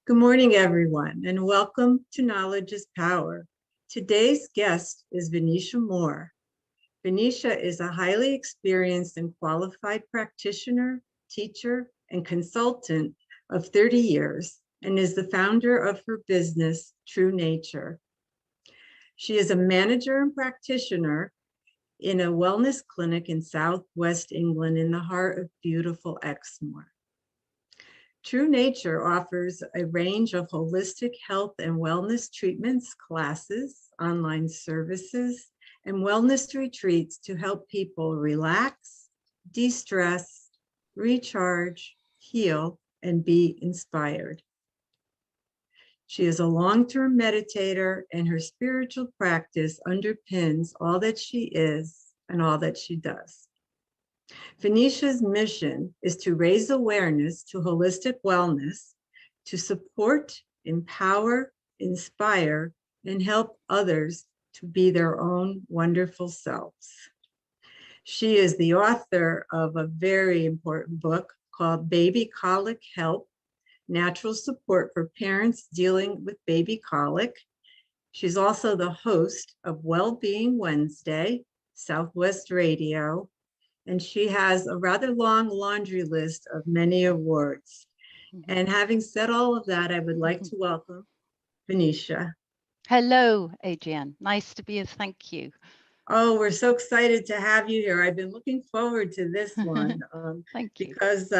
Good morning, everyone, and welcome to Knowledge is Power. Today's guest is Venetia Moore. Venetia is a highly experienced and qualified practitioner, teacher, and consultant of 30 years and is the founder of her business, True Nature. She is a manager and practitioner in a wellness clinic in Southwest England in the heart of beautiful Exmoor. True Nature offers a range of holistic health and wellness treatments, classes, online services, and wellness retreats to help people relax, de-stress, recharge, heal, and be inspired. She is a long-term meditator, and her spiritual practice underpins all that she is and all that she does. Venetia's mission is to raise awareness to holistic wellness, to support, empower, inspire, and help others to be their own wonderful selves. She is the author of a very important book called Baby Colic Help: Natural Support for Parents Dealing with Baby Colic. She's also the host of Wellbeing Wednesday, Southwest Radio, and she has a rather long laundry list of many awards. And having said all of that, I would like to welcome Venetia. Hello, Adrienne. Nice to be here. Thank you. Oh, we're so excited to have you here. I've been looking forward to this one Thank you. because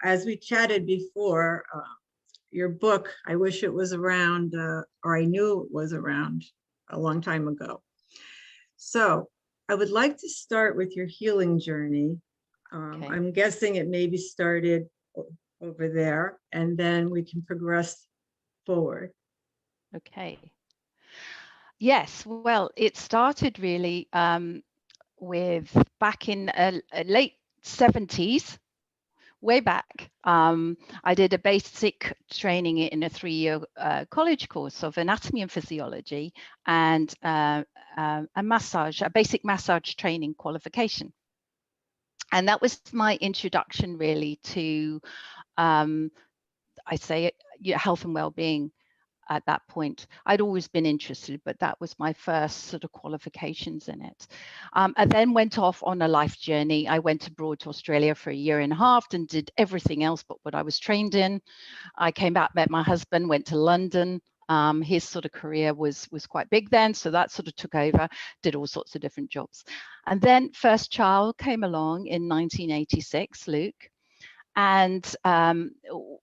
as we chatted before, your book, I wish it was around, or I knew it was around a long time ago. So I would like to start with your healing journey. Okay. I'm guessing it maybe started over there, and then we can progress forward. Okay. Yes, well, it started really with back in late 70s, way back. I did a basic training in a 3-year college course of anatomy and physiology and a basic massage training qualification. And that was my introduction really to, I say, health and well-being. At that point, I'd always been interested, but that was my first sort of qualifications in it. I then went off on a life journey. I went abroad to Australia for 1.5 years and did everything else but what I was trained in. I came back, met my husband, went to London. His sort of career was quite big then, so that sort of took over, did all sorts of different jobs. And then first child came along in 1986, Luke. And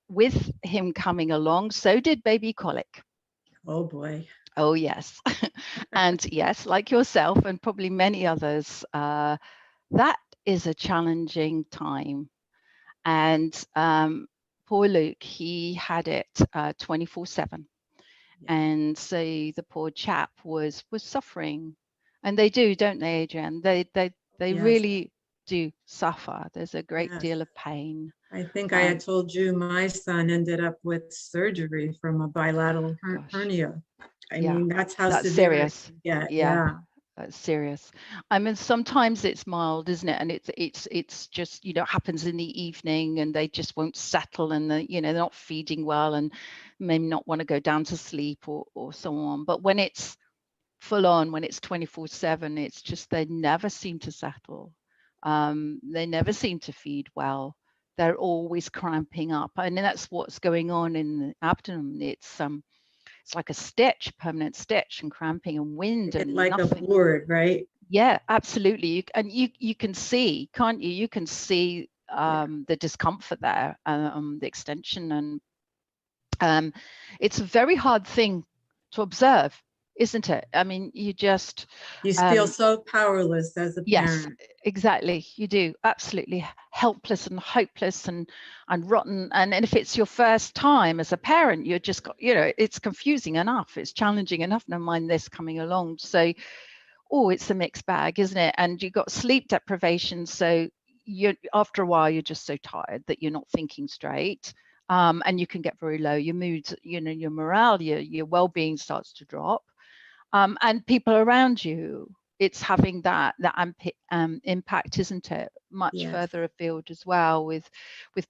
with him coming along, so did baby colic. Oh boy. Oh, yes. And yes, like yourself and probably many others, that is a challenging time. And poor Luke, he had it 24/7. And so the poor chap was suffering. And they do, don't they, Adrienne? They Yes. really do suffer. There's a great Yes. deal of pain. I think I had told you my son ended up with surgery from a bilateral hernia. I mean, that's how that's severe serious. it can get. Yeah. That's serious. I mean, sometimes it's mild, isn't it? And it's just, happens in the evening and they just won't settle and they're not feeding well and maybe not want to go down to sleep or so on. But when it's full on, when it's 24/7, it's just they never seem to settle. They never seem to feed well. They're always cramping up, and that's what's going on in the abdomen. It's like a stitch, permanent stitch, and cramping and wind and like nothing. A board, right? Yeah, absolutely. You can see, can't you? You can see the discomfort there, the extension, and it's a very hard thing to observe, isn't it? I mean, you feel so powerless as a parent. Yes, exactly. You do. Absolutely helpless and hopeless and rotten. And if it's your first time as a parent, you're just got, it's confusing enough. It's challenging enough. Never mind this coming along. So, it's a mixed bag, isn't it? And you've got sleep deprivation. So after a while, you're just so tired that you're not thinking straight. And you can get very low. Your mood, your morale, your well-being starts to drop. And people around you it's having that impact, isn't it? Much Yes. further afield as well, with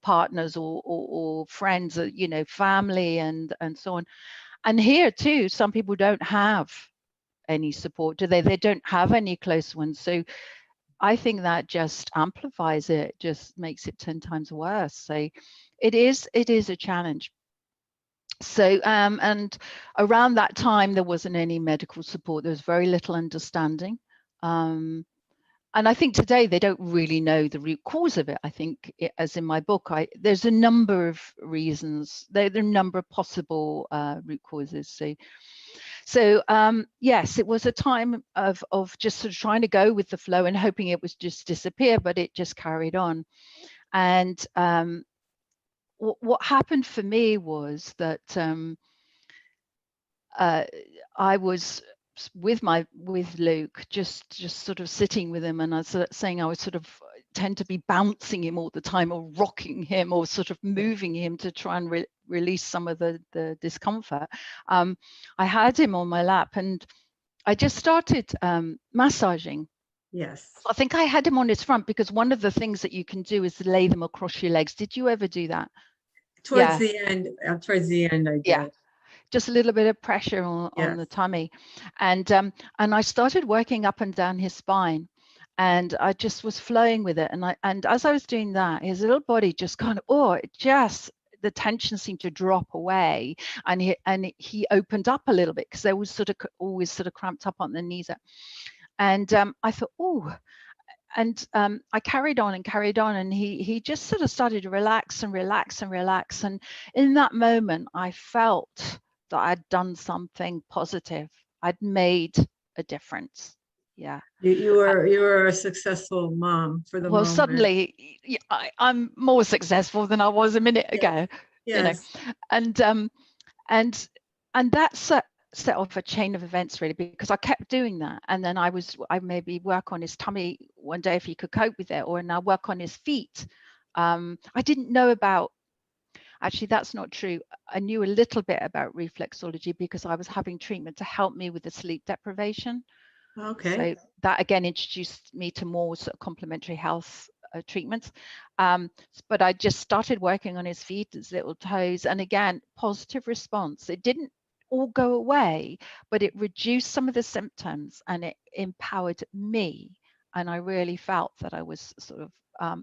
partners or friends, you know, family and so on. And here too, some people don't have any support, do they? They don't have any close ones. So I think that just amplifies it, just makes it 10 times worse. So it is a challenge. So and around that time there wasn't any medical support. There was very little understanding. And I think today they don't really know the root cause of it. I think, as in my book, there's a number of reasons. There are a number of possible root causes. So yes, it was a time of just sort of trying to go with the flow and hoping it would just disappear, but it just carried on. And what happened for me was that I was with Luke, just sort of sitting with him, and I was saying I was sort of tend to be bouncing him all the time, or rocking him, or sort of moving him to try and release some of the discomfort. I had him on my lap, and I just started massaging. Yes. I think I had him on his front, because one of the things that you can do is lay them across your legs. Did you ever do that? Towards the end, I did. Yeah. Just a little bit of pressure on the tummy, and I started working up and down his spine, and I just was flowing with it. And as I was doing that, his little body just kind of, the tension seemed to drop away, and he opened up a little bit, because there was sort of always sort of cramped up on the knees. And I thought, and I carried on, and he just sort of started to relax and relax and relax. And in that moment, I felt that I'd done something positive. I'd made a difference. Yeah. You were a successful mom for the Well, moment. suddenly I'm more successful than I was a minute ago. Yes. You know, and that set off a chain of events, really, because I kept doing that. And then I maybe work on his tummy one day if he could cope with it, or now work on his feet. I didn't know about, actually that's not true. I knew a little bit about reflexology, because I was having treatment to help me with the sleep deprivation. Okay. So that again introduced me to more sort of complementary health treatments. But I just started working on his feet, his little toes, and again, positive response. It didn't all go away, but it reduced some of the symptoms, and it empowered me. And I really felt that I was sort of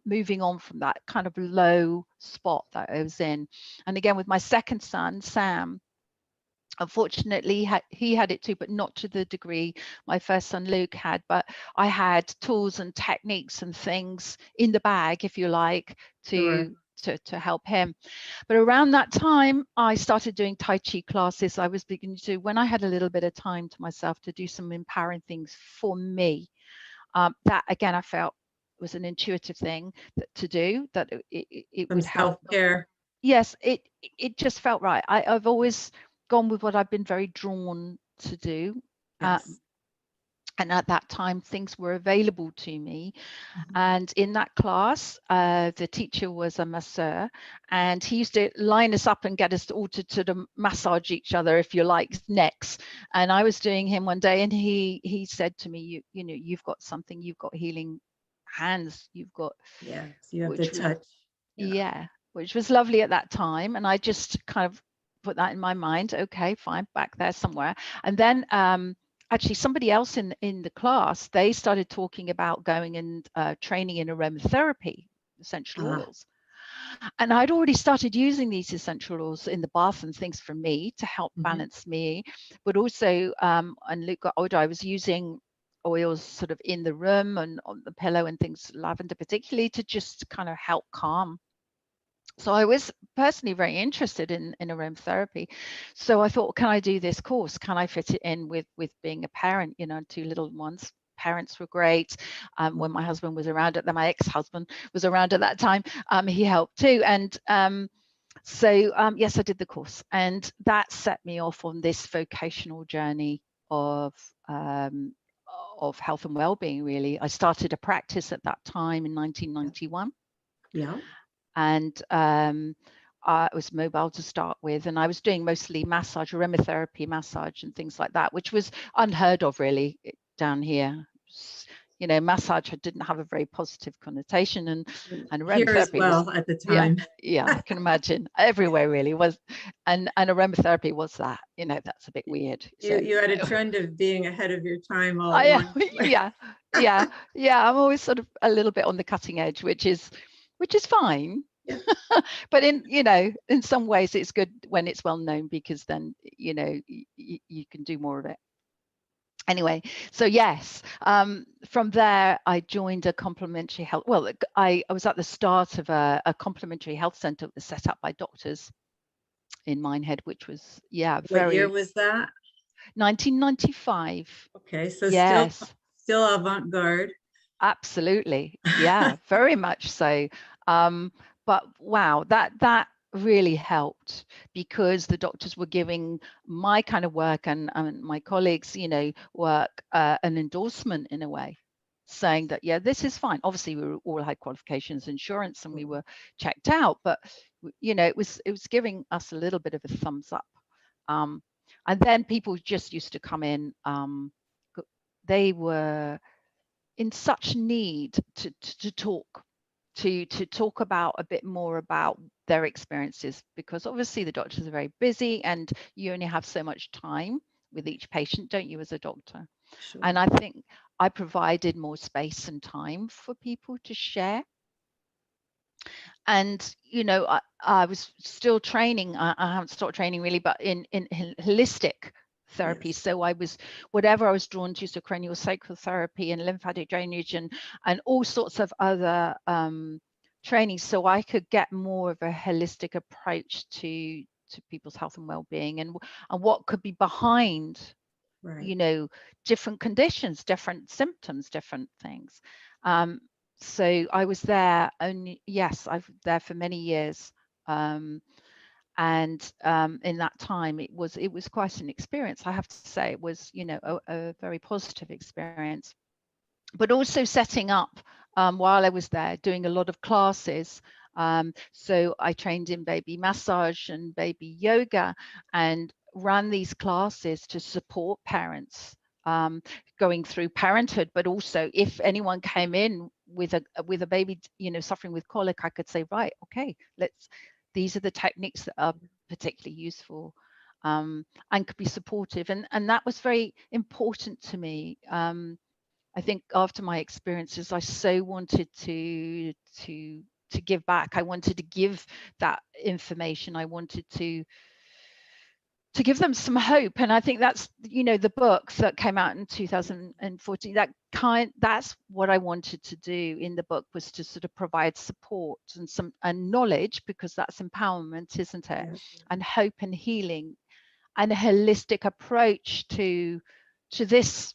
moving on from that kind of low spot that I was in. And again, with my second son, Sam, unfortunately he had it too, but not to the degree my first son Luke had. But I had tools and techniques and things in the bag, if you like, to help him. But around that time, I started doing Tai Chi classes. I was beginning to, when I had a little bit of time to myself, to do some empowering things for me. That again, I felt was an intuitive thing to do, that it would help. Self-care. Yes, it just felt right. I've always gone with what I've been very drawn to do. Yes. And at that time, things were available to me. And in that class, the teacher was a masseur, and he used to line us up and get us all to sort of massage each other, if you like, necks. And I was doing him one day, and he said to me, you know, you've got something, you've got healing hands, you've got. Yes, you have the touch. Yeah, which was lovely at that time. And I just kind of put that in my mind. Okay, fine, back there somewhere. And then actually somebody else in the class, they started talking about going and training in aromatherapy, essential oils. And I'd already started using these essential oils in the bath and things for me to help balance me. But also, and Luke got older, I was using oils sort of in the room and on the pillow and things, lavender particularly, to just kind of help calm. So I was personally very interested in aromatherapy. So I thought, can I do this course? Can I fit it in with being a parent? You know, 2 little ones. Parents were great. When my husband was around my ex-husband was around at that time, he helped too. And so yes, I did the course, and that set me off on this vocational journey of health and well-being. Really, I started a practice at that time in 1991. Yeah. And I was mobile to start with, and I was doing mostly massage, aromatherapy massage and things like that, which was unheard of really down here. You know, massage didn't have a very positive connotation, and Here as aromatherapy was, well at the yeah, time. yeah, I can imagine everywhere really was, and aromatherapy was that, you know, that's a bit weird. So You had a trend of being ahead of your time all at I once. yeah, yeah, yeah. I'm always sort of a little bit on the cutting edge, which is fine. Yeah. But in, you know, in some ways it's good when it's well known, because then, you know, you can do more of it. Anyway, so yes, from there I joined a complementary health. Well, I was at the start of a complementary health centre that was set up by doctors in Minehead, which was, yeah, What year very was that? 1995. Okay, so Yes, still avant-garde. absolutely. Yeah, very much so. But wow, that really helped, because the doctors were giving my kind of work and my colleagues, you know, work, an endorsement in a way, saying that, yeah, this is fine. Obviously, we all had qualifications, insurance, and we were checked out, but you know, it was giving us a little bit of a thumbs up. And then people just used to come in. They were in such need to talk about a bit more about their experiences, because obviously the doctors are very busy and you only have so much time with each patient, don't you, as a doctor? Sure. And I think I provided more space and time for people to share. And you know, I was still training. I haven't stopped training really, but in holistic therapy. Yes. So I was, whatever I was drawn to, so craniosacral therapy and lymphatic drainage and all sorts of other training, so I could get more of a holistic approach to people's health and well-being, and what could be behind, Right. you know, different conditions, different symptoms, different things. So I was there only, yes, I've there for many years. And in that time, it was quite an experience, I have to say. It was, you know, a very positive experience, but also setting up, while I was there, doing a lot of classes. So I trained in baby massage and baby yoga, and ran these classes to support parents going through parenthood, but also if anyone came in with a baby, you know, suffering with colic, I could say, right, okay, these are the techniques that are particularly useful, and could be supportive, and that was very important to me. I think after my experiences, I so wanted to give back. I wanted to give that information. I wanted to give them some hope. And I think that's, you know, the book that came out in 2014, that's what I wanted to do in the book, was to sort of provide support and knowledge, because that's empowerment, isn't it? Yeah. And hope and healing, and a holistic approach to this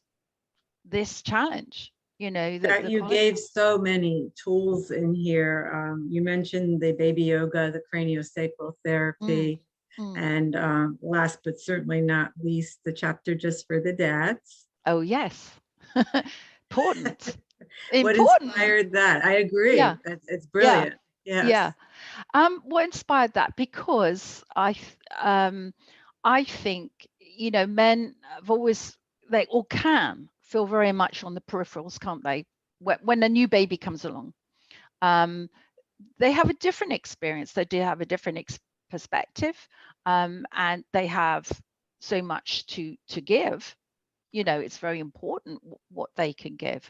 challenge, you know, That the you colic. gave so many tools in here. You mentioned the baby yoga, the craniosacral Mm, therapy, mm. and last but certainly not least, the chapter just for the dads. Oh yes. Important. What Important. inspired that? I Yeah, agree. It's yeah, brilliant. Yes. yeah. What inspired that? Because I think, you know, men have always, they all can feel very much on the peripherals, can't they? When a new baby comes along, um, they have a different experience. They do have a different perspective, and they have so much to give. You know, it's very important what they can give.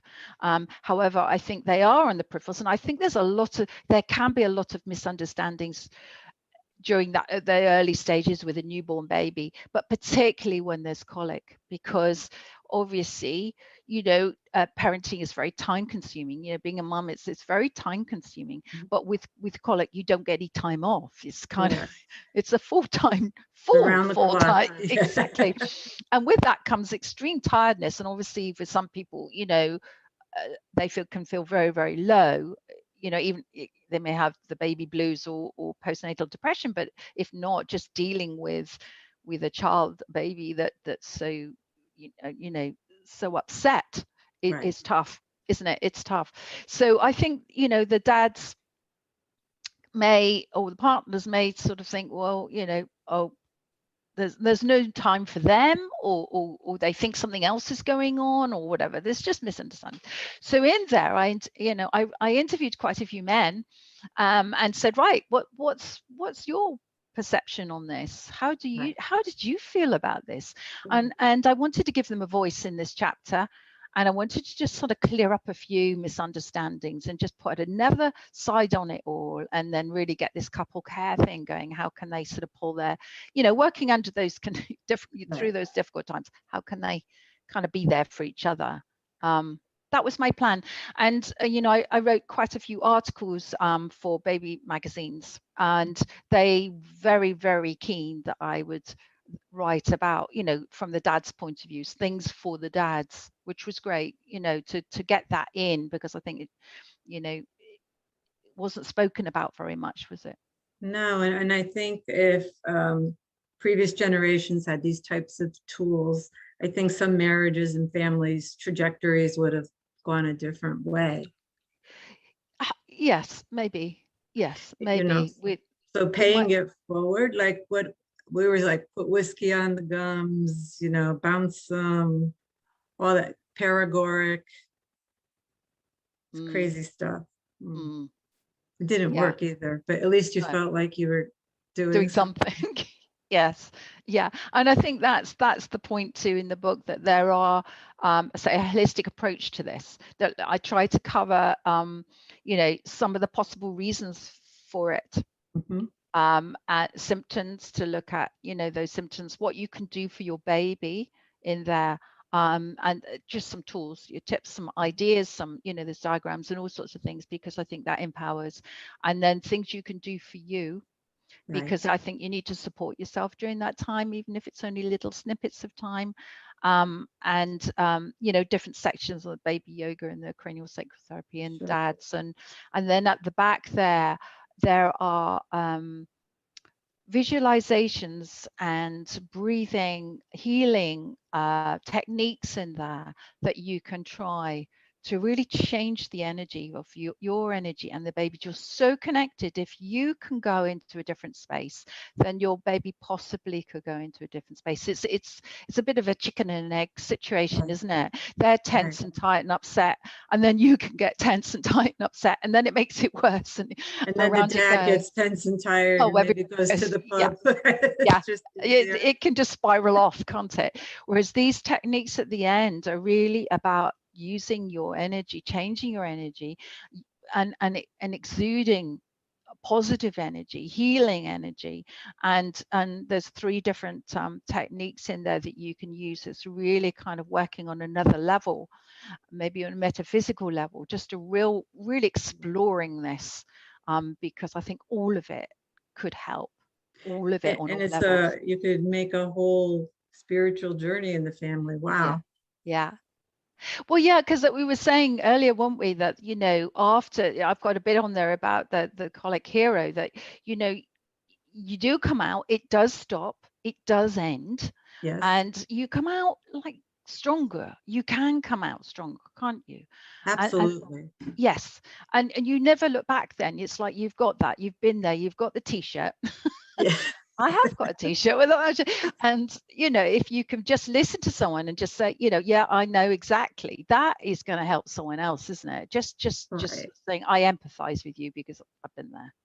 However, I think they are on the peripherals, and I think there can be a lot of misunderstandings during the early stages with a newborn baby, but particularly when there's colic, because obviously, you know, parenting is very time consuming. You know, being a mum, it's very time consuming. But with colic, you don't get any time off. It's kind of, it's a full Around the clock. time. Exactly. And with that comes extreme tiredness, and obviously for some people, you know, they can feel very, very low. You know, even they may have the baby blues or postnatal depression, but if not, just dealing with a baby that's so, you know, so upset, Right. is tough, isn't it? It's tough. So I think, you know, the dads may, or the partners may sort of think, well, you know, oh, there's no time for them, or they think something else is going on or whatever. There's just misunderstanding. So in there, I interviewed quite a few men, and said, right, what's your perception on this? How did you feel about this? And I wanted to give them a voice in this chapter. And I wanted to just sort of clear up a few misunderstandings and just put another side on it all, and then really get this couple care thing going. How can they sort of pull their, working under those through those difficult times? How can they kind of be there for each other? That was my plan. And I wrote quite a few articles for baby magazines, and they very, very keen that I would write about, from the dad's point of view, things for the dads, which was great, to get that in, because I think it wasn't spoken about very much, was it? No, and I think if previous generations had these types of tools, I think some marriages and families' trajectories would have gone a different way. Yes, maybe. Yes, maybe. So paying it forward, like what we were like, put whiskey on the gums, bounce them, all that paregoric, crazy stuff. It didn't work either, but at least you felt like you were doing something. Yes. Yeah. And I think that's the point too in the book, that there are say a holistic approach to this, that I try to cover some of the possible reasons for it. Symptoms, to look at those symptoms, what you can do for your baby in there, and just some tools, your tips, some ideas, some there's diagrams and all sorts of things, because I think that empowers. And then things you can do for you, because I think you need to support yourself during that time, even if it's only little snippets of time. And different sections of the baby yoga and the cranial sacral therapy and dads, and then at the back there are visualizations and breathing healing techniques in there that you can try to really change the energy of your energy and the baby. You're so connected. If you can go into a different space, then your baby possibly could go into a different space. It's a bit of a chicken and egg situation, isn't it? They're tense and tight and upset, and then you can get tense and tight and upset, and then it makes it worse. And then the dad gets tense and tired, and maybe goes to the pub. It can just spiral off, can't it? Whereas these techniques at the end are really about using your energy, changing your energy, and exuding positive energy, healing energy. And there's 3 different techniques in there that you can use. It's really kind of working on another level, maybe on a metaphysical level, just really exploring this, because I think all of it could help, all of it on all levels. You could make a whole spiritual journey in the family. Wow. Yeah. Well, yeah, because we were saying earlier, weren't we, that after, I've got a bit on there about the colic hero, that you do come out, it does stop, it does end, and you come out like stronger. You can come out stronger, can't you? Absolutely. Yes, and you never look back. Then it's like you've got that, you've been there, you've got the t-shirt. I have got a t-shirt with it. And if you can just listen to someone and just say, yeah, I know exactly, that is going to help someone else, isn't it? Just saying, I empathize with you because I've been there.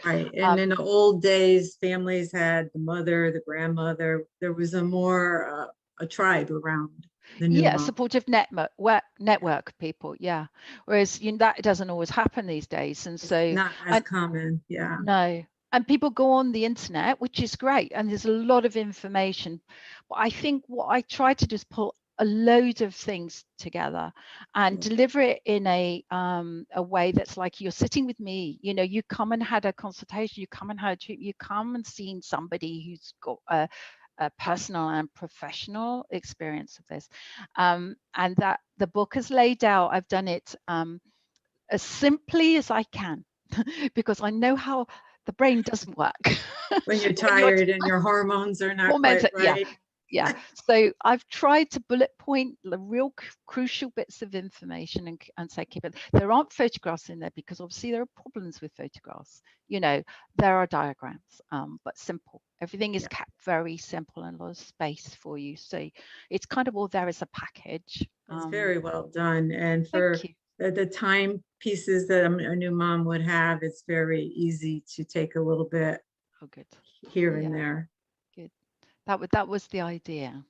Right. And in the old days, families had the mother, the grandmother. There was a tribe around the new mom. Supportive network people. Yeah. Whereas that doesn't always happen these days. And so it's not as common. Yeah. No. And people go on the internet, which is great, and there's a lot of information. But I think what I try to do is pull a load of things together and deliver it in a way that's like you're sitting with me. You come and had a consultation, you come and had a treatment, you come and seen somebody who's got a personal and professional experience of this, and that the book is laid out. I've done it as simply as I can because I know how the brain doesn't work when you're tired and your hormones are not quite right. Yeah. So I've tried to bullet point the real crucial bits of information and say, keep it. There aren't photographs in there because obviously there are problems with photographs. You know, there are diagrams, but simple. Everything is Yeah, kept very simple and a lot of space for you. So it's kind of all there as a package. it's very well done. And Thank for you. the time pieces that a new mom would have, it's very easy to take a little bit Oh, good. here and Yeah, there. good. That was the idea.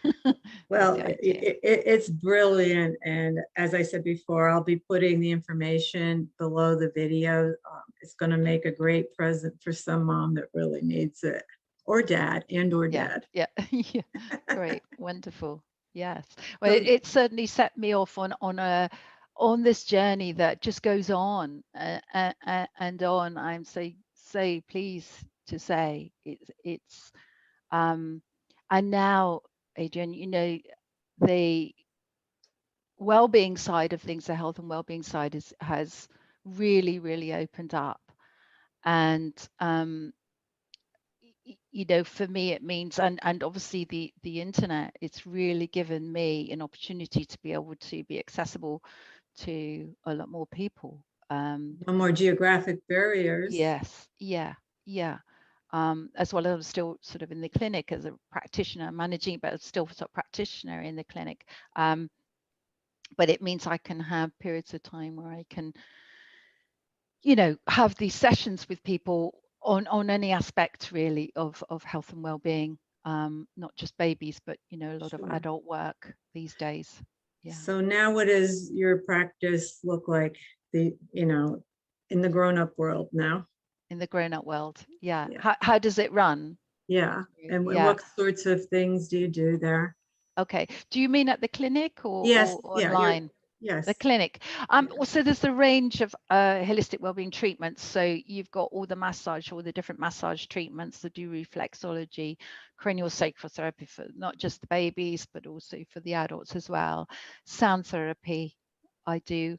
That was Well, the idea. it's brilliant. And as I said before, I'll be putting the information below the video. It's going to make a great present for some mom that really needs it, or dad, and or Yeah, dad. yeah, yeah. Great, wonderful. Yes. Well, So, it certainly set me off on this journey that just goes on and on. I'm so pleased to say it's and now, Adrian, you know, the well-being side of things, the health and well-being side has really opened up. And you know, for me it means, and obviously the internet, it's really given me an opportunity to be able to be accessible to a lot more people. no more geographic barriers. Yes, yeah. As well as I'm still sort of in the clinic as a practitioner managing, but still sort of practitioner in the clinic. But it means I can have periods of time where I can, you know, have these sessions with people on any aspect really of health and well-being, not just babies, but you know, a lot of Sure. adult work these days. Yeah, So now what does your practice look like, in the grown-up world now? in the grown-up world. Yeah, Yeah. how does it run? Yeah. And Yeah. what sorts of things do you do there? Okay, do you mean at the clinic Yes. or Yeah. You're, online? The yes. clinic. Yeah. Also, there's a range of holistic wellbeing treatments. So you've got all the massage, all the different massage treatments that do reflexology, cranial sacral therapy for not just the babies, but also for the adults as well. Sound therapy, I do.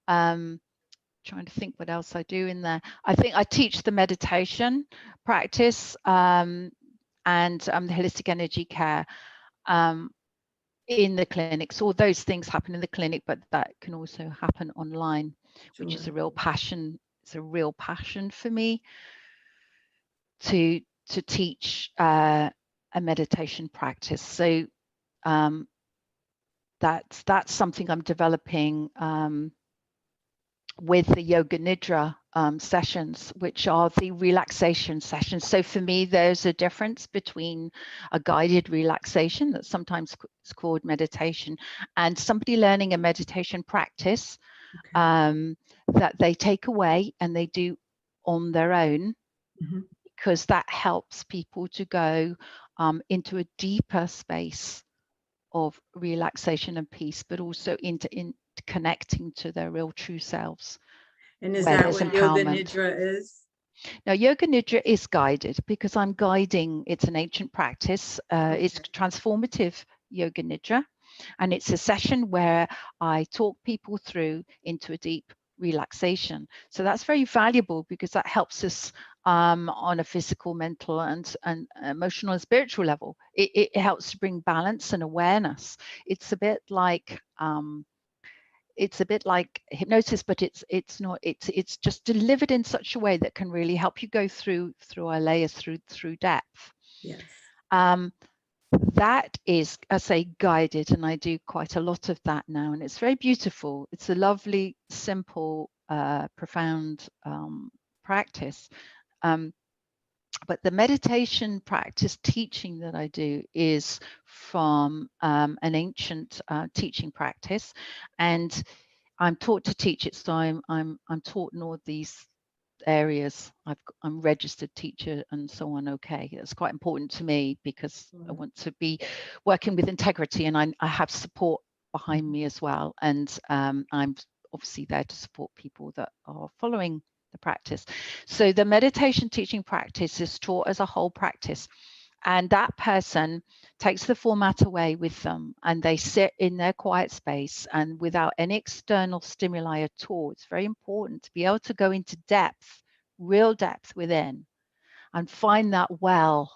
Trying to think what else I do in there. I think I teach the meditation practice and the holistic energy care. In the clinics. All those things happen in the clinic, but that can also happen online, which is Sure. a real passion. It's a real passion for me to teach a meditation practice. So that's something I'm developing with the yoga nidra sessions, which are the relaxation sessions. So for me, there's a difference between a guided relaxation that's sometimes is called meditation and somebody learning a meditation practice Okay. that they take away and they do on their own, Mhm. because that helps people to go into a deeper space of relaxation and peace, but also into connecting to their real true selves And is where that there's what yoga empowerment. nidra is? Now, yoga nidra is guided because I'm guiding. It's an ancient practice. It's Okay. transformative yoga nidra, and it's a session where I talk people through into a deep relaxation. So that's very valuable because that helps us on a physical, mental, and emotional and spiritual level. It helps to bring balance and awareness. It's a bit like hypnosis, but it's not. It's just delivered in such a way that can really help you go through our layers, through depth. Yes. Um, that is, I say, guided, and I do quite a lot of that now, and it's very beautiful. It's a lovely, simple, profound practice. Um, but the meditation practice teaching that I do is from an ancient teaching practice, and I'm taught to teach it, so I'm taught in all these areas. I'm registered teacher and so on. Okay, it's quite important to me because I Sure. want to be working with integrity, and I have support behind Mhm. me as well, and I'm obviously there to support people that are following the practice. So the meditation teaching practice is taught as a whole practice, and that person takes the format away with them and they sit in their quiet space and without any external stimuli at all. It's very important to be able to go into depth, real depth within, and find that well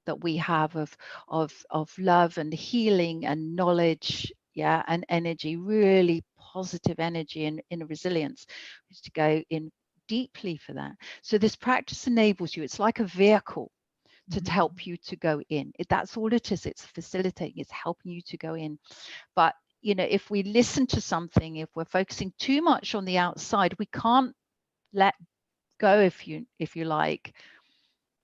that we have of love and healing and knowledge, yeah, and energy, really positive energy and inner resilience, is to go in deeply for that. So this practice enables you. It's like a vehicle to Mhm. help you to go in. That's all it is. It's facilitating. It's helping you to go in. But if we listen to something, if we're focusing too much on the outside, we can't let go, if you like,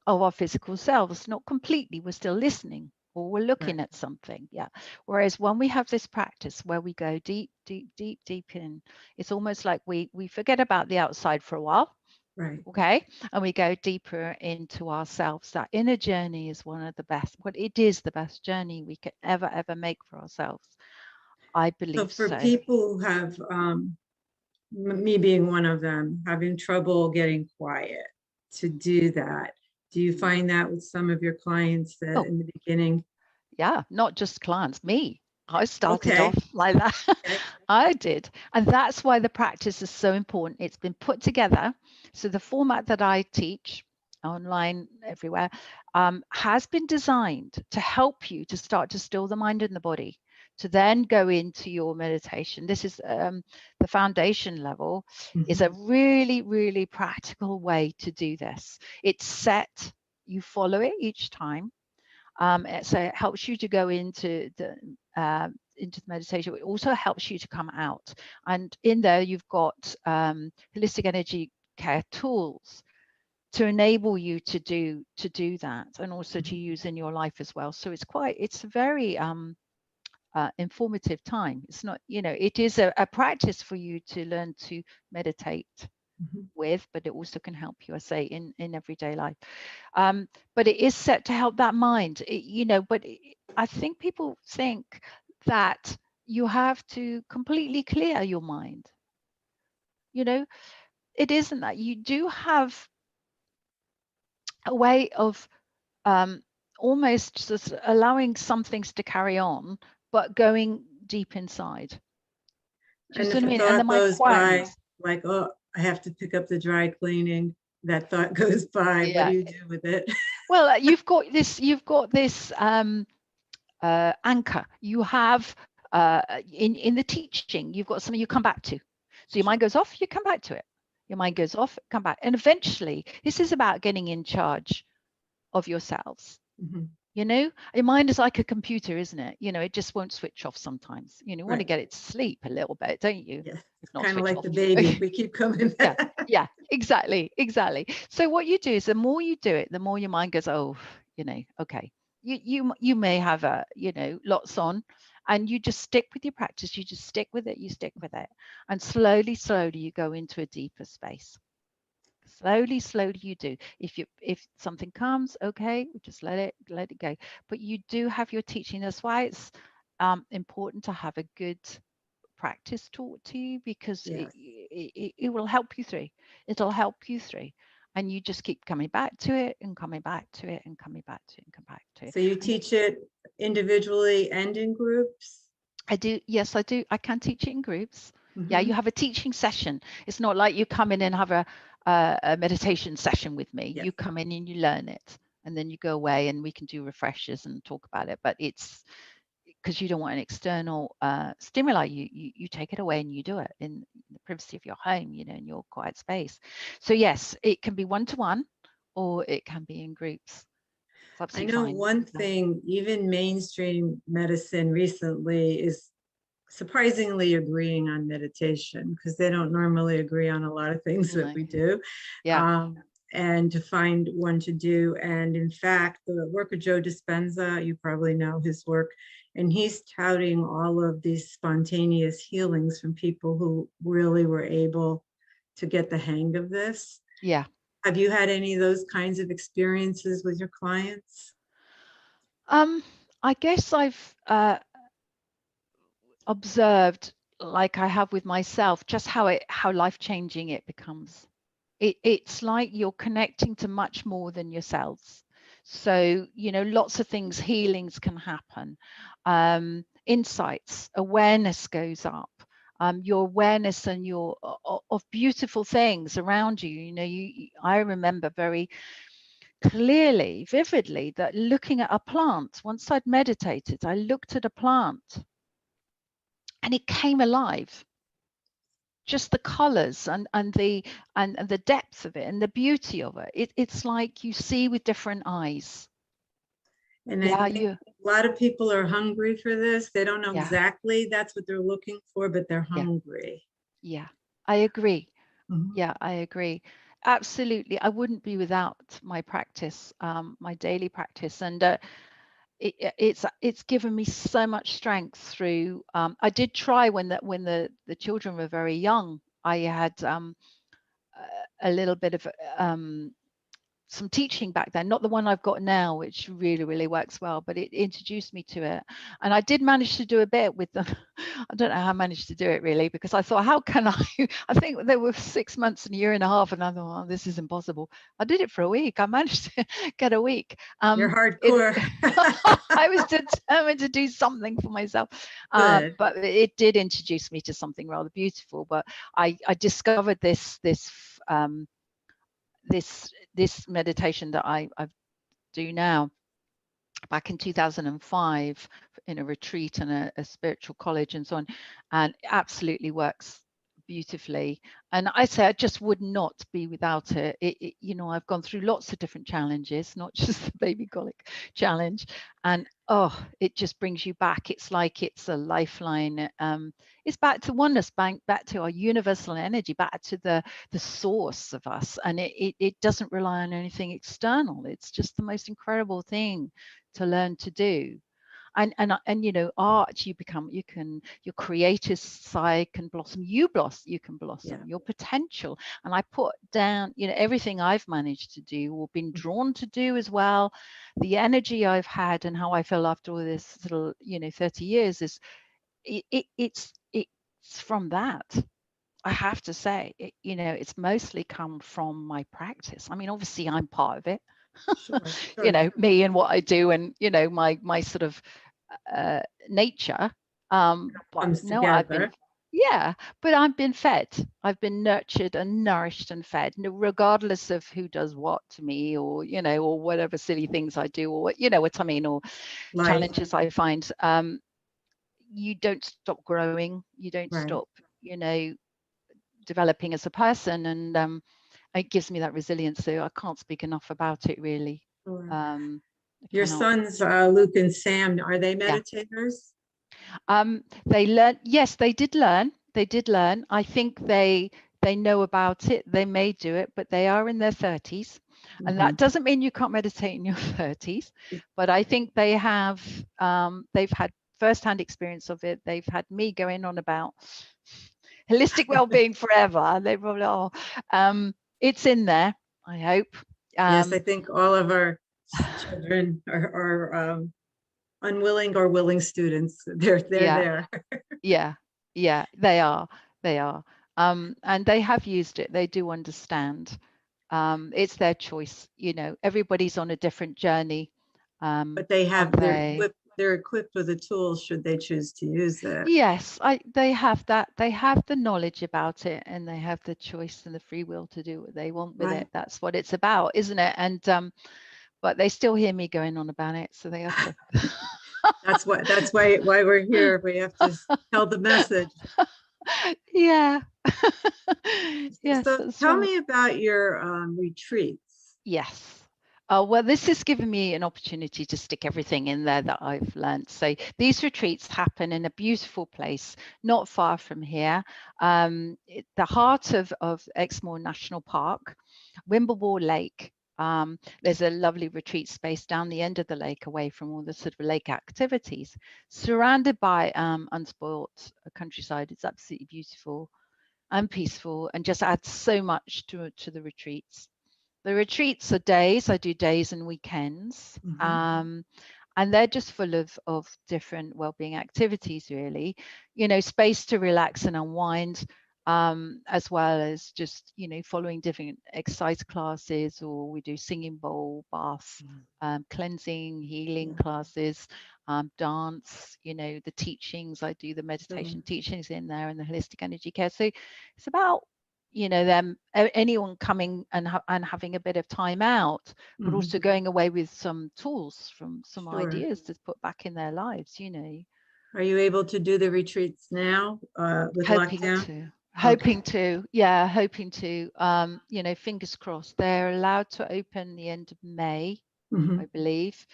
of our physical selves. Not completely. We're still listening, or we're Right, looking at something. Yeah. Whereas when we have this practice where we go deep, deep, deep, deep in, it's almost like we forget about the outside for a while. right. Okay. And we go deeper into ourselves. That inner journey is one of the best, what it is the best journey we could ever make for ourselves. I So believe for so. people who have, me being one of them, having trouble getting quiet to do that, do you Mm. find that with some of your clients that Oh, in the beginning? yeah. Not just clients, me. I started off Okay, like that. okay. I did. And that's why the practice is so important. It's been put together. So the format that I teach online, everywhere, has been designed to help you to start to still the mind and the body, to then go into your meditation. This is the foundation level, is Mhm, a really, really practical way to do this. It's set, you follow it each time. So it helps you to go into the meditation. It also helps you to come out. And in there, you've got holistic energy care tools to enable you to do that, and also to mhm. use in your life as well. So it's a very informative time. It's not, it is a practice for you to learn to meditate Mhm. with, but it also can help you, I say, in everyday life. But it is set to help that mind, I think people think that you have to completely clear your mind. you know it isn't that. You do have a way of um, almost just allowing some things to carry on, but going deep inside. Do you And see if what I a mean? And the thought mind goes by, quietens. like, oh, I have to pick up the dry cleaning, that thought goes by, what do Yeah. you do with it? Well, you've got this anchor. You have in the teaching, you've got something you come back to. So your mind Sure. goes off, you come back to it. Your mind goes off, come back. And eventually, this is about getting in charge of yourselves. Mhm. Your mind is like a computer, isn't it? It just won't switch off sometimes. You want to Right. get it to sleep a little bit, don't you? Yes. If not Kind of switch like off. the baby. We keep coming Yeah, back. yeah, exactly. So what you do is, the more you do it, the more your mind goes, oh, okay. You may have lots on, and you just stick with your practice. You just stick with it. You stick with it, and slowly, slowly, you go into a deeper space. Slowly you do. If something comes, okay, we just let it go. But you do have your teaching. That's why it's important to have a good practice taught to you, because it, Yes. it, it will help you through. It'll help you through. And you just keep coming back to it and coming back to it and coming back to it and come back to it. So you And teach it individually and in groups? I do, yes, I do. I can teach it in groups. Yeah, you Hmm. have a teaching session. It's not like you come in and have a meditation session with me. Yes. You come in and you learn it, and then you go away and we can do refreshers and talk about it. But it's because you don't want an external stimuli. You take it away and you do it in the privacy of your home, in your quiet space. So yes, it can be one-to-one, or it can be in groups. It's I absolutely know fine. one Yeah. thing, even mainstream medicine recently is surprisingly agreeing on meditation, because they don't normally agree on a lot of things that No. we do, Yeah. um, and to find one to do. And in fact, the work of Joe Dispenza, you probably know his work, and he's touting all of these spontaneous healings from people who really were able to get the hang of this. Yeah. Have you had any of those kinds of experiences with your clients? Um, I guess I've observed, like I have with myself, just how life-changing it becomes. It's like you're connecting to much more than yourselves. So, lots of things, healings can happen. Insights, awareness goes up. Your awareness and your of beautiful things around you. I remember very clearly, vividly, that looking at a plant, once I'd meditated, I looked at a plant and it came alive. Just the colors and the depth of it and the beauty of it. It's like you see with different eyes. And I Yeah, think you, a lot of people are hungry for this. They don't know yeah, exactly that's what they're looking for, but they're yeah, hungry. yeah. I agree. Mhm. Yeah, I agree. Absolutely. I wouldn't be without my practice, my daily practice. And it's given me so much strength through. I did try when the children were very young. I had a little bit of some teaching back then, not the one I've got now, which really, really works well, but it introduced me to it. And I did manage to do a bit with them. I don't know how I managed to do it really, because I thought, how can I? I think there were 6 months and a year and a half, and I thought, oh, this is impossible. I did it for a week. I managed to get a week. You're It, hardcore. I was determined to do something for myself, Good. but it did introduce me to something rather beautiful. But I discovered this meditation that I do now back in 2005 in a retreat and a spiritual college and so on, and it absolutely works beautifully. And I say I just would not be without it. I've gone through lots of different challenges, not just the baby colic challenge, and it just brings you back. It's like it's a lifeline. It's back to oneness, back to our universal energy, back to the source of us, and it doesn't rely on anything external. It's just the most incredible thing to learn to do. And art, your creative side can blossom. You can blossom Yeah. your potential. And I put down everything I've managed to do or been drawn to do as well. The energy I've had and how I feel after all this little 30 years is it's from that. I have to say, it's mostly come from my practice. I mean, obviously I'm part of it. Sure. Sure. Me and what I do, and my sort of nature. But Comes no, I've been, together. yeah, but I've been fed. I've been nurtured and nourished and fed, regardless of who does what to me, or whatever silly things I do, or what I mean, or Life. challenges I find. You don't stop growing. You don't Right. stop, developing as a person, and it gives me that resilience. So I can't speak enough about it, really. Sure. I Your cannot. sons, Luke and Sam, are they Yeah. meditators? They learn. Yes, they did learn. They did learn. I think they know about it. They may do it, but they are in their 30s, and Mhm. that doesn't mean you can't meditate in your 30s. But I think they have. They've had first-hand experience of it. They've had me going on about holistic well-being forever. They probably are. It's in there, I hope. Yes, I think all of our children are unwilling or willing students. They're Yeah, there. yeah, yeah. They are. And they have used it. They do understand. It's their choice. Everybody's on a different journey, But they aren't have they? they're equipped with the tools should they choose to use it. Yes, they have that. They have the knowledge about it, and they have the choice and the free will to do what they want with Right. it. That's what it's about, isn't it? And but they still hear me going on about it, so they have to. That's why we're here. We have to tell the message. Yeah. Yes, So that's tell right. me about your retreats. Yes. Well, this has given me an opportunity to stick everything in there that I've learned. So these retreats happen in a beautiful place, not far from here, the heart of Exmoor National Park, Wimblewall Lake. There's a lovely retreat space down the end of the lake, away from all the sort of lake activities, surrounded by unspoilt countryside. It's absolutely beautiful and peaceful, and just adds so much to the retreats. The retreats are days. I do days and weekends. Mhm. And they're just full of different well-being activities, really. Space to relax and unwind, as well as just, following different exercise classes, or we do singing bowl, bath, cleansing, healing Yeah. classes, dance, the teachings. I do the Sure. meditation teachings in there and the holistic energy care. So it's about them, anyone coming and having a bit of time out, but also going away with some tools, from some Sure. ideas to put back in their lives. Are you able to do the retreats now with Hoping lockdown? to. Okay. Hoping to. Fingers crossed. They're allowed to open the end of May, I believe.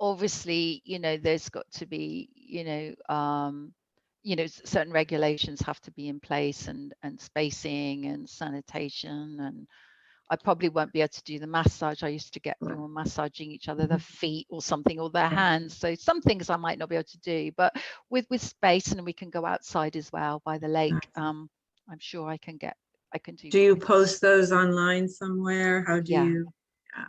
Obviously, there's got to be, certain regulations have to be in place, and spacing and sanitation, and I probably won't be able to do the massage. I used to get Sure. people massaging each other, their feet or something, or their hands. So some things I might not be able to do, but with space, and we can go outside as well by the lake. I'm sure I can do. Do you post those online somewhere? How do you? Yeah.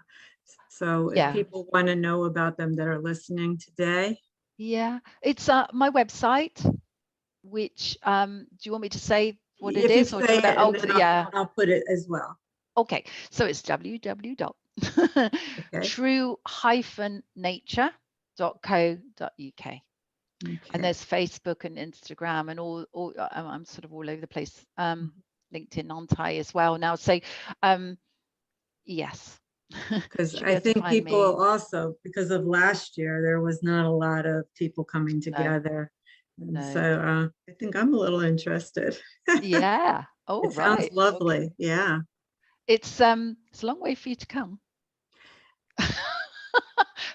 So if people want to know about them that are listening today. Yeah, it's my website, which do you want me to say what it If you is, or do say you it, and want then to? I'll put it as well. Okay, so it's www.true-nature.co.uk. And there's Facebook and Instagram and all I'm sort of all over the place. LinkedIn, aren't I, as well now? So yes. Because I think people also, because of last year, there was not a lot of people coming together. And so I think I'm a little interested. Yeah. Oh, it sounds right. lovely. Okay. Yeah. It's a long way for you to come.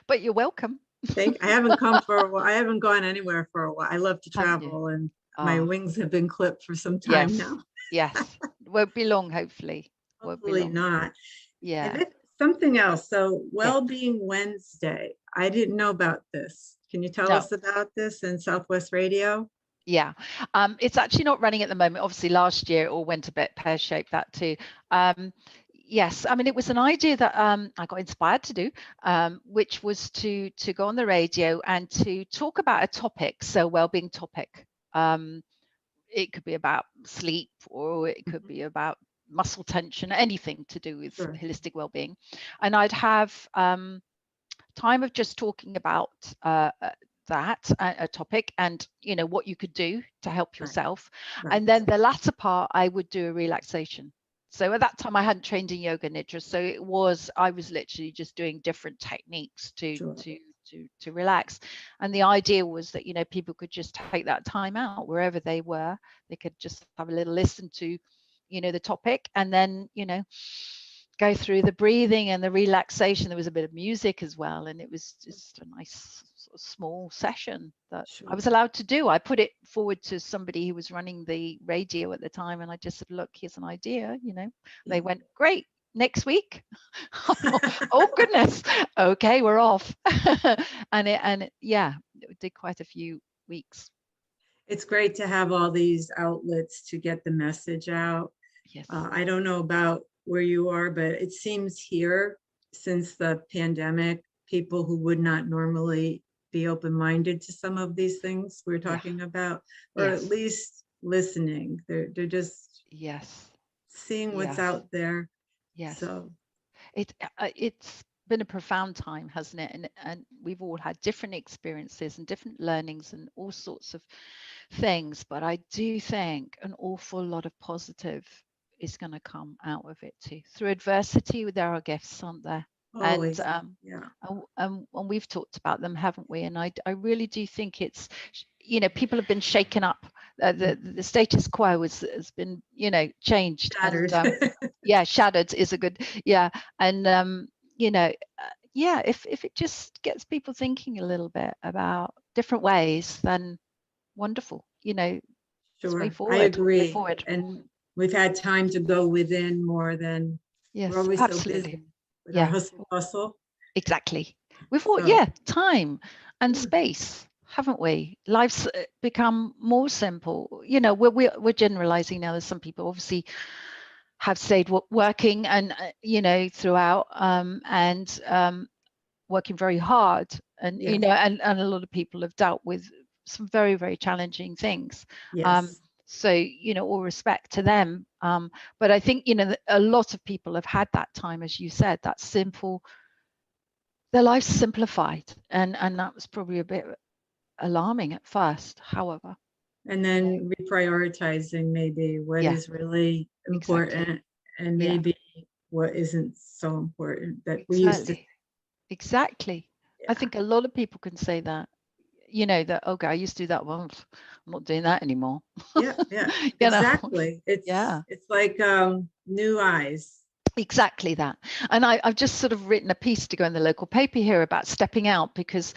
But you're welcome. I haven't come for a while. I haven't gone anywhere for a while. I love to travel, and my wings have been clipped for some time now. Yes. Won't be long, hopefully. Hopefully not. Yeah. And something else. So Wellbeing Wednesday. I didn't know about this. Can you tell us about this in Southwest Radio? Yeah, it's actually not running at the moment. Obviously, last year it all went a bit pear-shaped, that too. Yes, I mean, it was an idea that I got inspired to do, which was to go on the radio and to talk about a topic, so well-being topic. It could be about sleep, or it could be about muscle tension, anything to do with holistic well-being. And I'd have time of just talking about that a topic, and what you could do to help yourself. And then the latter part, I would do a relaxation. So at that time I hadn't trained in yoga nidra, so I was literally just doing different techniques to relax. And the idea was that people could just take that time out wherever they were. They could just have a little listen to the topic, and then go through the breathing and the relaxation. There was a bit of music as well, and it was just a nice sort of small session that I was allowed to do. I put it forward to somebody who was running the radio at the time, and I just said, look, here's an idea. They went, great, next week. Oh goodness, okay, we're off. and it did quite a few weeks. It's great to have all these outlets to get the message out. Yes. I don't know about where you are, but it seems here, since the pandemic, people who would not normally be open-minded to some of these things we're talking about, or at least listening, they're just seeing what's out there. So it's been a profound time, hasn't it? And we've all had different experiences and different learnings and all sorts of things, but I do think an awful lot of positive is going to come out of it too. Through adversity, there are gifts, aren't there? Always. And we've talked about them, haven't we? And I really do think it's, people have been shaken up. The status quo has been, changed. Shattered. And shattered is a good, and if it just gets people thinking a little bit about different ways, then wonderful. Sure, forward, I agree. forward. And we've had time to go within more than we're always absolutely. so busy with our hustle. Exactly. We've time and space, haven't we? Life's become more simple. We're generalizing now. There's some people obviously have stayed working and throughout and working very hard, and and a lot of people have dealt with some very, very challenging things. So all respect to them, but I think a lot of people have had that time, as you said, that simple, their lives simplified, and that was probably a bit alarming at first, however. And then reprioritizing maybe what Yeah, is really exactly. important and Yeah, maybe what isn't so important that we used to. exactly. Exactly. I Yeah. think a lot of people can say that, that, okay, I used to do that. Well, I'm not doing that anymore. Yeah, yeah, You know, exactly. yeah, It's like new eyes. exactly that. And I've just sort of written a piece to go in the local paper here about stepping out because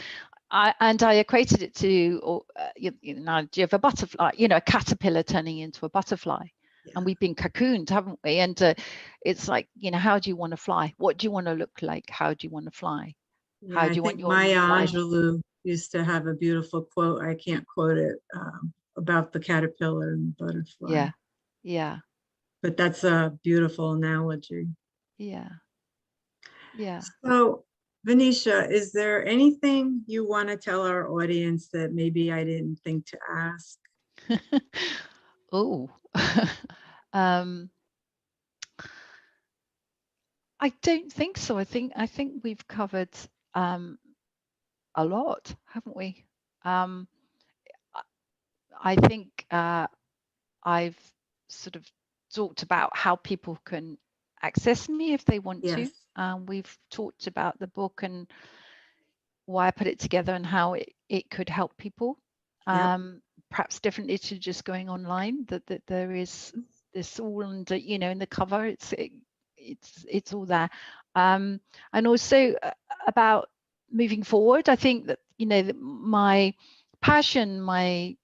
I equated it to the analogy of a butterfly, a caterpillar turning into a butterfly. Yeah. And we've been cocooned, haven't we? And it's like, how do you want to fly? What do you want to look like? How do you want to fly? Yeah, How I do you want think your Maya life? Angelou used to have a beautiful quote. I can't quote it about the caterpillar and the butterfly, Yeah, yeah, but that's a beautiful analogy. yeah, yeah. So, Venetia, is there anything you want to tell our audience that maybe I didn't think to ask? Oh, um, I don't think so. I think we've covered um, a lot, haven't we? Um, I I think I've sort of talked about how people can access me if they want to. Yes. We've talked about the book and why I put it together and how it could help people. Yep. Perhaps differently to just going online. That there is this all under, in the cover. It's all there, and also about moving forward. I think that that my passion, my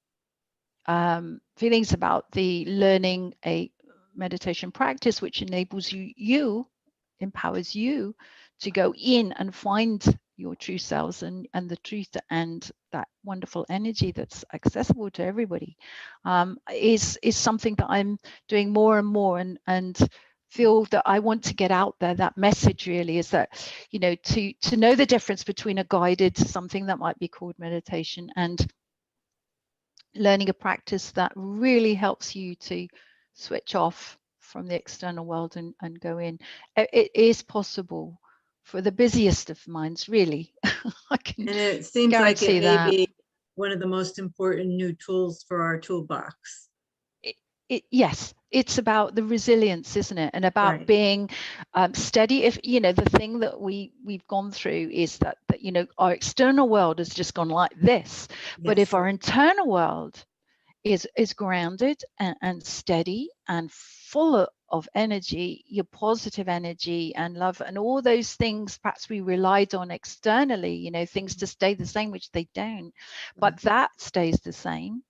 feelings about the learning a meditation practice which enables you empowers you to go in and find your true selves and the truth and that wonderful energy that's accessible to everybody, is something that I'm doing more and more, and feel that I want to get out there. That message really is that to know the difference between a guided something that might be called meditation and learning a practice that really helps you to switch off from the external world and go in. It is possible for the busiest of minds, really. I can And it seems like it guarantee may that. be one of the most important new tools for our toolbox. Yes, it's about the resilience, isn't it? And about Right. being steady. If the thing that we've gone through is that our external world has just gone like this, but if Yes. our internal world is grounded and steady and full of energy, your positive energy and love and all those things perhaps we relied on externally, things to stay the same, which they don't, but that stays the same.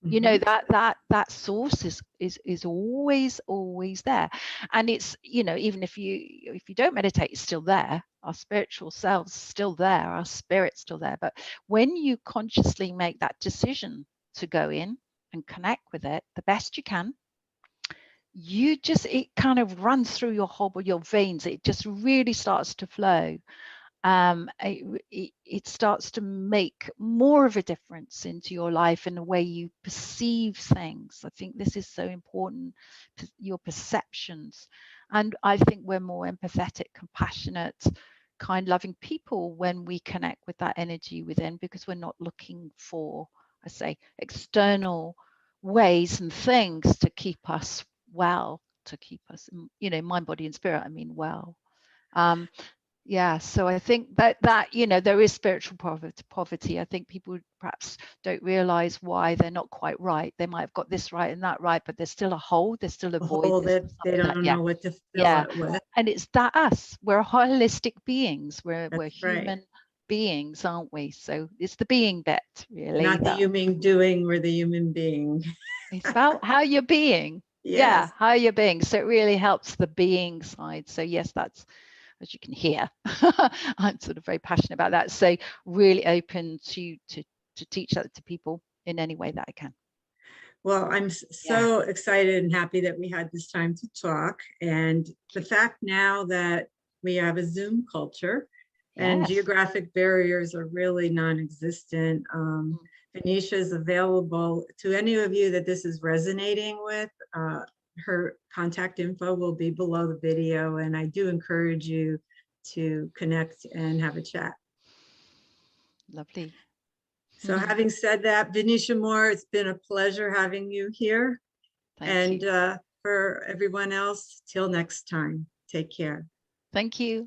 Mm-hmm. That source is always there. And it's even if you don't meditate, it's still there. Our spiritual selves still there, our spirit's still there. But when you consciously make that decision to go in and connect with it the best you can, it kind of runs through your veins. It just really starts to flow. It starts to make more of a difference into your life and the way you perceive things. I think this is so important, your perceptions. And I think we're more empathetic, compassionate, kind, loving people when we connect with that energy within, because we're not looking for, I say, external ways and things to keep us well, to keep us, mind, body, and spirit. I mean, well. Um, yeah, so I think that there is spiritual poverty. I think people perhaps don't realize why they're not quite right. They might have got this right and that right, but there's still a hole, there's still a A void, hole there's that still they something like, don't know what to fill yeah. it with. And it's that us. We're holistic beings. We're That's right. human beings, aren't we? So it's the being bit, We're really, not the that human doing, we're the human being. it's about how you're being. Yeah, Yes. how you're being. So it really helps the being side. So yes, that's, as you can hear, I'm sort of very passionate about that. So really open to teach that to people in any way that I can. Well, I'm Yeah. so excited and happy that we had this time to talk. And the fact now that we have a Zoom culture and Yes. geographic barriers are really non-existent. Mm. Venetia is available to any of you that this is resonating with. Her contact info will be below the video, and I do encourage you to connect and have a chat. Lovely. So having said that, Venetia Moore, it's been a pleasure having you here. Thank you. And for everyone else, till next time, take care. Thank you.